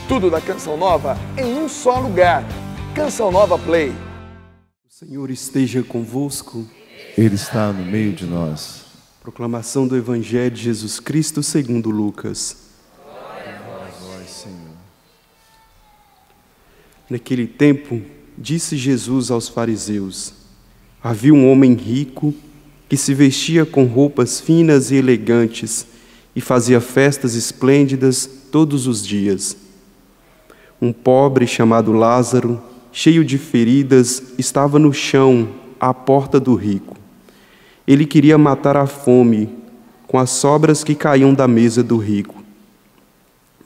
Tudo da Canção Nova em um só lugar. Canção Nova Play. O Senhor esteja convosco. Ele está no meio de nós. Proclamação do Evangelho de Jesus Cristo segundo Lucas. Glória a vós, Senhor. Naquele tempo, disse Jesus aos fariseus: havia um homem rico que se vestia com roupas finas e elegantes e fazia festas esplêndidas todos os dias. Um pobre chamado Lázaro, cheio de feridas, estava no chão, à porta do rico. Ele queria matar a fome com as sobras que caíam da mesa do rico.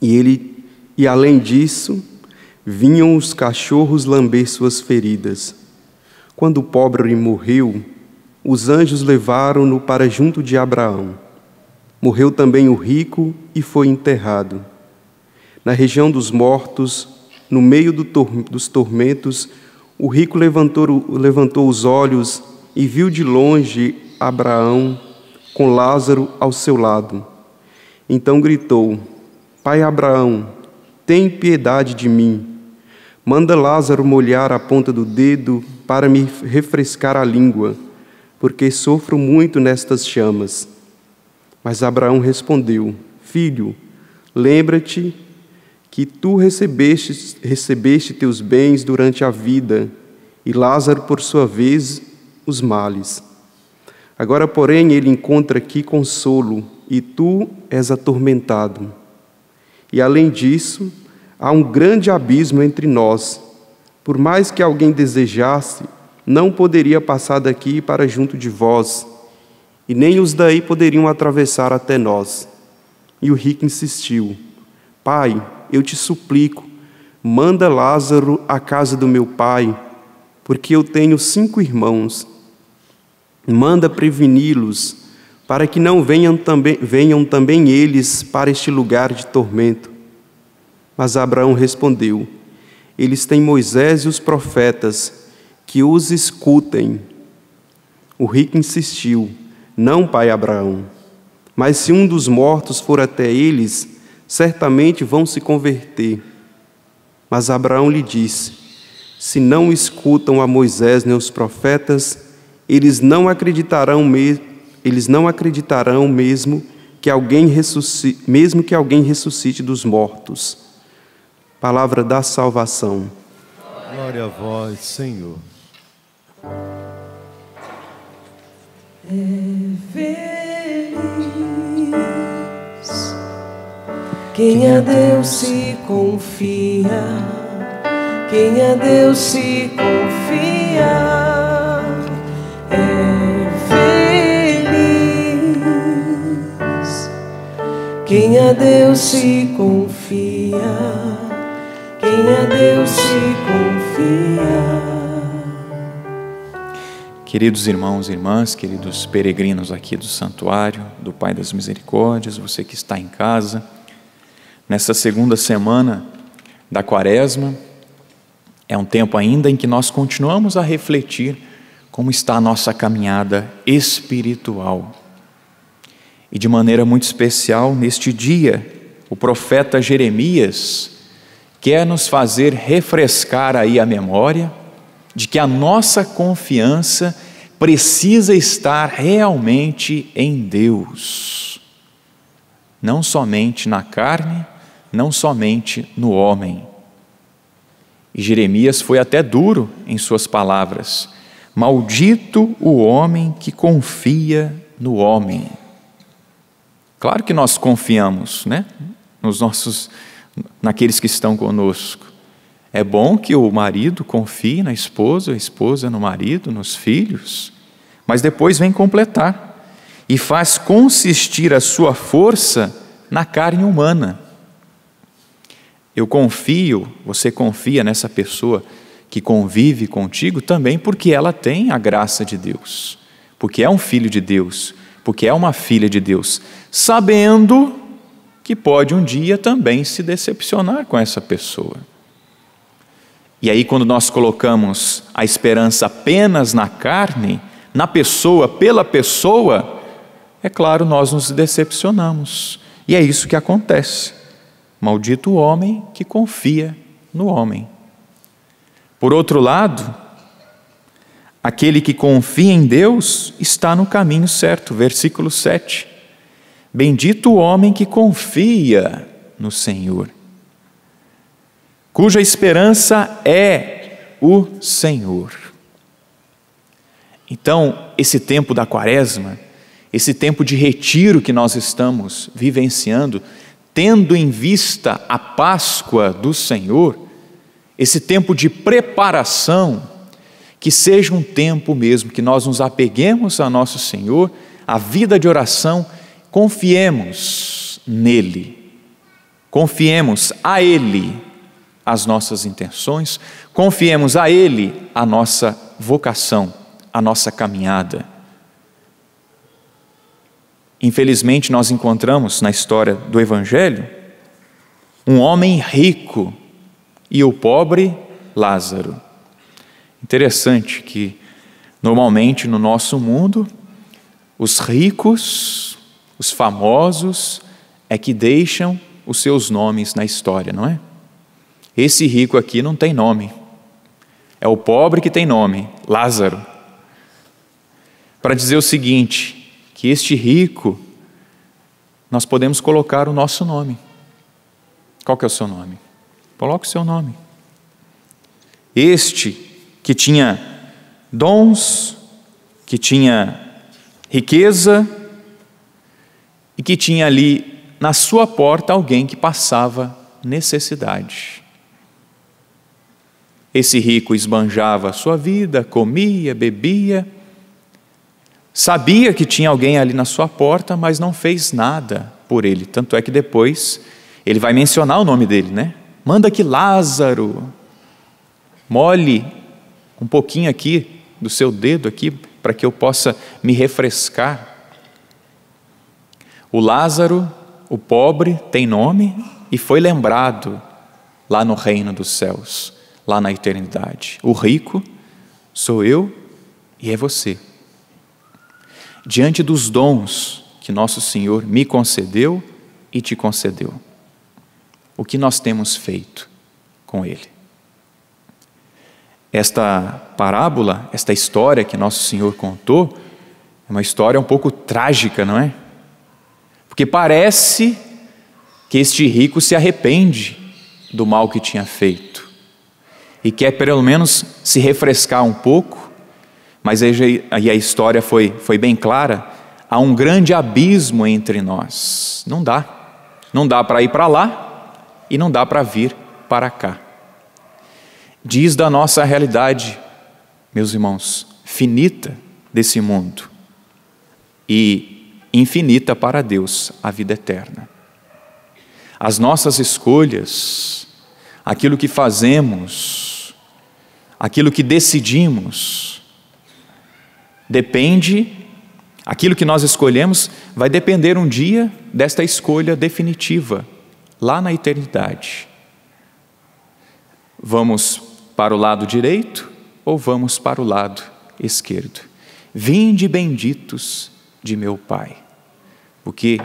E além disso, vinham os cachorros lamber suas feridas. Quando o pobre morreu, os anjos levaram-no para junto de Abraão. Morreu também o rico e foi enterrado. Na região dos mortos, no meio dos tormentos, o rico levantou os olhos e viu de longe Abraão com Lázaro ao seu lado. Então gritou: Pai Abraão, tem piedade de mim. Manda Lázaro molhar a ponta do dedo para me refrescar a língua, porque sofro muito nestas chamas. Mas Abraão respondeu: Filho, lembra-te que tu recebeste teus bens durante a vida, e Lázaro, por sua vez, os males. Agora, porém, ele encontra aqui consolo, e tu és atormentado. E, além disso, há um grande abismo entre nós. Por mais que alguém desejasse, não poderia passar daqui para junto de vós, e nem os daí poderiam atravessar até nós. E o rico insistiu: Pai, eu te suplico, manda Lázaro à casa do meu pai, porque eu tenho 5 irmãos. Manda preveni-los, para que não venham também eles para este lugar de tormento. Mas Abraão respondeu: Eles têm Moisés e os profetas, que os escutem. O rico insistiu: Não, pai Abraão, mas se um dos mortos for até eles, certamente vão se converter. Mas Abraão lhe disse: Se não escutam a Moisés nem os profetas, eles não acreditarão mesmo que alguém ressuscite dos mortos. Palavra da salvação. Glória a vós, Senhor. Feliz quem a Deus se confia, quem a Deus se confia. Quem a Deus se confia, quem a Deus se confia. Queridos irmãos e irmãs, queridos peregrinos aqui do Santuário do Pai das Misericórdias, você que está em casa, nessa segunda semana da Quaresma, é um tempo ainda em que nós continuamos a refletir como está a nossa caminhada espiritual. E de maneira muito especial, neste dia, o profeta Jeremias quer nos fazer refrescar aí a memória de que a nossa confiança precisa estar realmente em Deus. Não somente na carne, não somente no homem. E Jeremias foi até duro em suas palavras: maldito o homem que confia no homem. Claro que nós confiamos, né? Naqueles que estão conosco. É bom que o marido confie na esposa, a esposa no marido, nos filhos, mas depois vem completar e faz consistir a sua força na carne humana. Eu confio, você confia nessa pessoa que convive contigo também porque ela tem a graça de Deus, porque é um filho de Deus, porque é uma filha de Deus, sabendo que pode um dia também se decepcionar com essa pessoa. E aí, quando nós colocamos a esperança apenas na carne, na pessoa, pela pessoa, é claro, nós nos decepcionamos. E é isso que acontece. Maldito o homem que confia no homem. Por outro lado, aquele que confia em Deus está no caminho certo. Versículo 7. Bendito o homem que confia no Senhor, cuja esperança é o Senhor. Então, esse tempo da Quaresma, esse tempo de retiro que nós estamos vivenciando, tendo em vista a Páscoa do Senhor, esse tempo de preparação, que seja um tempo mesmo que nós nos apeguemos a nosso Senhor, a vida de oração, confiemos nele, confiemos a Ele as nossas intenções, confiemos a Ele a nossa vocação, a nossa caminhada. Infelizmente, nós encontramos na história do Evangelho um homem rico e o pobre Lázaro. Interessante que, normalmente no nosso mundo, os ricos, os famosos, é que deixam os seus nomes na história, não é? Esse rico aqui não tem nome. É o pobre que tem nome, Lázaro. Para dizer o seguinte, que este rico, nós podemos colocar o nosso nome. Qual que é o seu nome? Coloque o seu nome. Este que tinha dons, que tinha riqueza e que tinha ali na sua porta alguém que passava necessidade. Esse rico esbanjava a sua vida, comia, bebia, sabia que tinha alguém ali na sua porta, mas não fez nada por ele. Tanto é que depois ele vai mencionar o nome dele, né? Manda que Lázaro molhe um pouquinho aqui do seu dedo aqui, para que eu possa me refrescar. O Lázaro, o pobre, tem nome e foi lembrado lá no reino dos céus, lá na eternidade. O rico sou eu e é você. Diante dos dons que nosso Senhor me concedeu e te concedeu, o que nós temos feito com Ele? Esta parábola, esta história que nosso Senhor contou, é uma história um pouco trágica, não é? Porque parece que este rico se arrepende do mal que tinha feito e quer pelo menos se refrescar um pouco, mas aí a história foi bem clara, há um grande abismo entre nós. Não dá para ir para lá e não dá para vir para cá. Diz da nossa realidade, meus irmãos, finita desse mundo e infinita para Deus, a vida eterna. As nossas escolhas, aquilo que fazemos, aquilo que decidimos, aquilo que nós escolhemos vai depender um dia desta escolha definitiva, lá na eternidade. Vamos para o lado direito ou vamos para o lado esquerdo? Vinde benditos de meu Pai, porque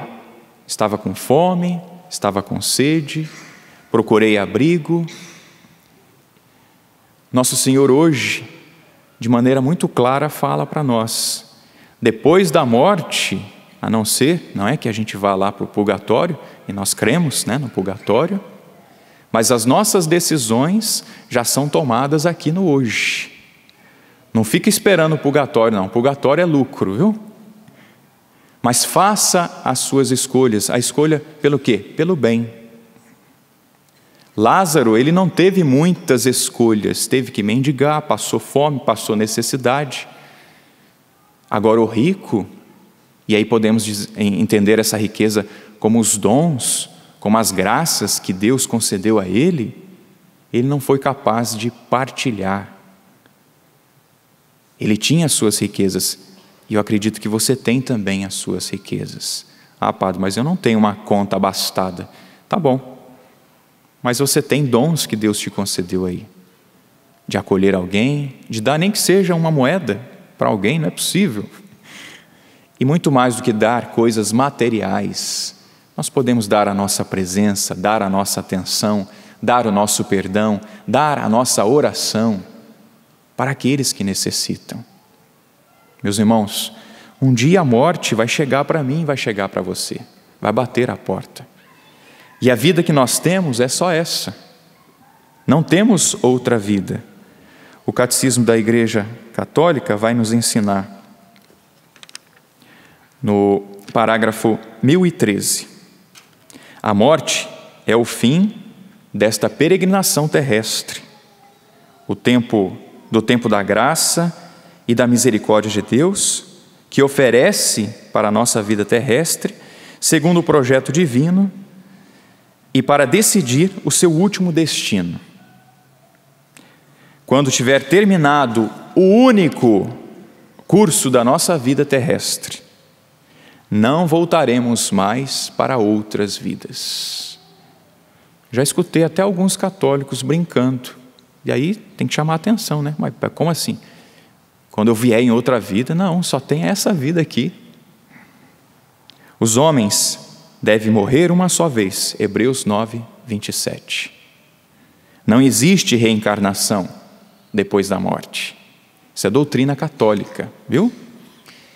estava com fome, estava com sede, procurei abrigo. Nosso Senhor hoje, de maneira muito clara, fala para nós, depois da morte, a não ser, não é que a gente vá lá para o purgatório, e nós cremos, né, no purgatório, mas as nossas decisões já são tomadas aqui no hoje. Não fica esperando o purgatório, não. O purgatório é lucro, viu? Mas faça as suas escolhas. A escolha pelo quê? Pelo bem. Lázaro, ele não teve muitas escolhas. Teve que mendigar, passou fome, passou necessidade. Agora o rico, e aí podemos entender essa riqueza como os dons, como as graças que Deus concedeu a ele não foi capaz de partilhar. Ele tinha as suas riquezas, e eu acredito que você tem também as suas riquezas. Ah, padre, mas eu não tenho uma conta abastada. Tá bom, mas você tem dons que Deus te concedeu aí, de acolher alguém, de dar nem que seja uma moeda para alguém, não é possível. E muito mais do que dar coisas materiais, nós podemos dar a nossa presença, dar a nossa atenção, dar o nosso perdão, dar a nossa oração para aqueles que necessitam. Meus irmãos, um dia a morte vai chegar para mim, vai chegar para você, vai bater a porta. E a vida que nós temos é só essa. Não temos outra vida. O Catecismo da Igreja Católica vai nos ensinar, no parágrafo 1013, a morte é o fim desta peregrinação terrestre, do tempo da graça e da misericórdia de Deus, que oferece para a nossa vida terrestre, segundo o projeto divino, e para decidir o seu último destino. Quando tiver terminado o único curso da nossa vida terrestre, não voltaremos mais para outras vidas. Já escutei até alguns católicos brincando, e aí tem que chamar a atenção, né? Mas como assim? Quando eu vier em outra vida? Não, só tem essa vida aqui. Os homens devem morrer uma só vez, Hebreus 9, 27. Não existe reencarnação depois da morte. Isso é doutrina católica, viu?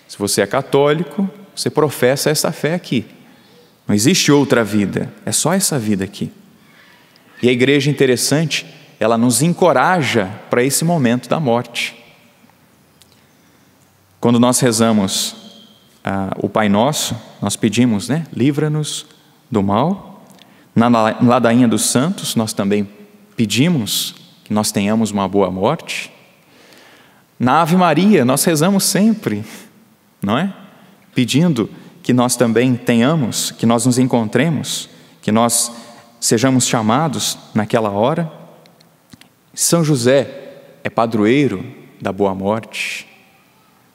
Se você é católico, você professa essa fé aqui. Não existe outra vida, é só essa vida aqui. E a igreja, interessante, ela nos encoraja para esse momento da morte. Quando nós rezamos o Pai Nosso, nós pedimos, né? Livra-nos do mal. Na ladainha dos santos, nós também pedimos que nós tenhamos uma boa morte. Na Ave Maria, nós rezamos sempre, não é? Pedindo que nós também tenhamos, que nós nos encontremos, que nós sejamos chamados naquela hora. São José é padroeiro da boa morte.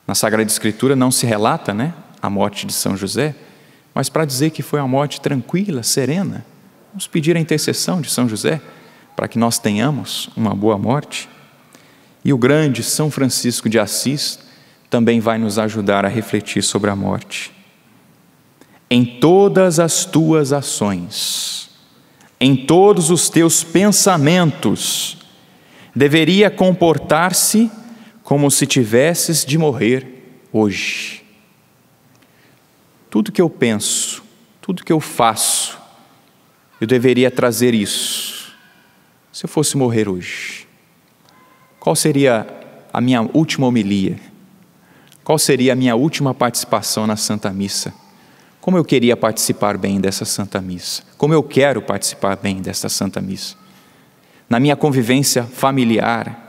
Na Sagrada Escritura não se relata, né, a morte de São José, mas para dizer que foi uma morte tranquila, serena, vamos pedir a intercessão de São José para que nós tenhamos uma boa morte. E o grande São Francisco de Assis também vai nos ajudar a refletir sobre a morte. Em todas as tuas ações, em todos os teus pensamentos, deveria comportar-se como se tivesses de morrer hoje. Tudo que eu penso, tudo que eu faço, eu deveria trazer isso. Se eu fosse morrer hoje, qual seria a minha última homilia? Qual seria a minha última participação na Santa Missa? Como eu queria participar bem dessa Santa Missa? Como eu quero participar bem dessa Santa Missa? Na minha convivência familiar,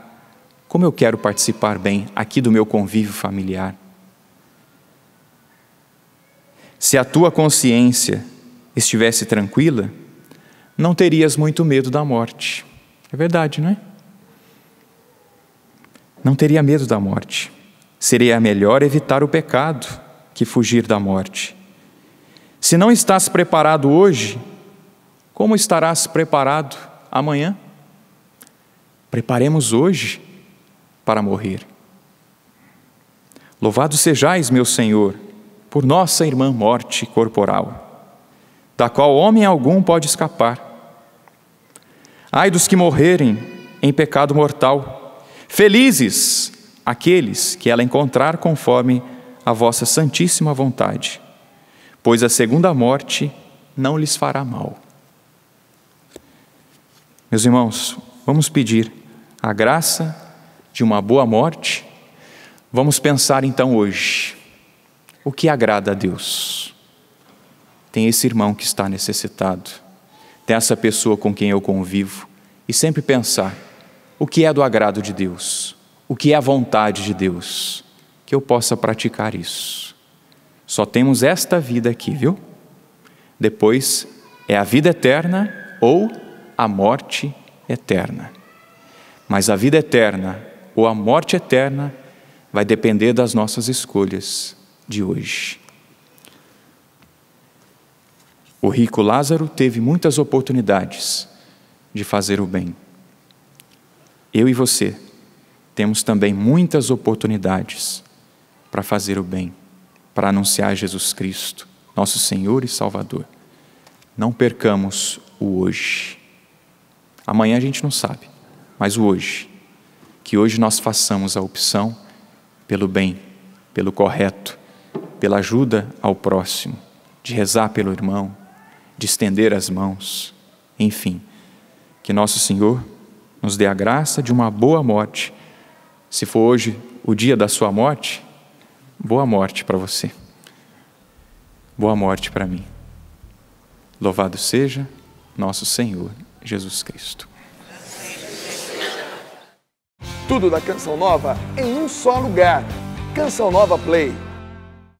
como eu quero participar bem aqui do meu convívio familiar? Se a tua consciência estivesse tranquila, não terias muito medo da morte. É verdade, não é? Não teria medo da morte. Seria melhor evitar o pecado que fugir da morte. Se não estás preparado hoje, como estarás preparado amanhã? Preparemos hoje para morrer. Louvado sejais, meu Senhor, por nossa irmã morte corporal, da qual homem algum pode escapar. Ai dos que morrerem em pecado mortal, felizes aqueles que ela encontrar conforme a vossa santíssima vontade, pois a segunda morte não lhes fará mal. Meus irmãos, vamos pedir a graça de uma boa morte. Vamos pensar então hoje, o que agrada a Deus? Tem esse irmão que está necessitado, tem essa pessoa com quem eu convivo, e sempre pensar, o que é do agrado de Deus? O que é a vontade de Deus? Que eu possa praticar isso. Só temos esta vida aqui, viu? Depois é a vida eterna ou a morte eterna. Mas a vida eterna ou a morte eterna vai depender das nossas escolhas de hoje. O rico Lázaro teve muitas oportunidades de fazer o bem. Eu e você temos também muitas oportunidades para fazer o bem, para anunciar Jesus Cristo, nosso Senhor e Salvador. não percamos o hoje. Amanhã a gente não sabe, mas o hoje. Que hoje nós façamos a opção pelo bem, pelo correto, pela ajuda ao próximo, de rezar pelo irmão, de estender as mãos, enfim. Que nosso Senhor nos dê a graça de uma boa morte. Se for hoje o dia da sua morte, boa morte para você. Boa morte para mim. Louvado seja nosso Senhor Jesus Cristo. Tudo da Canção Nova em um só lugar. Canção Nova Play.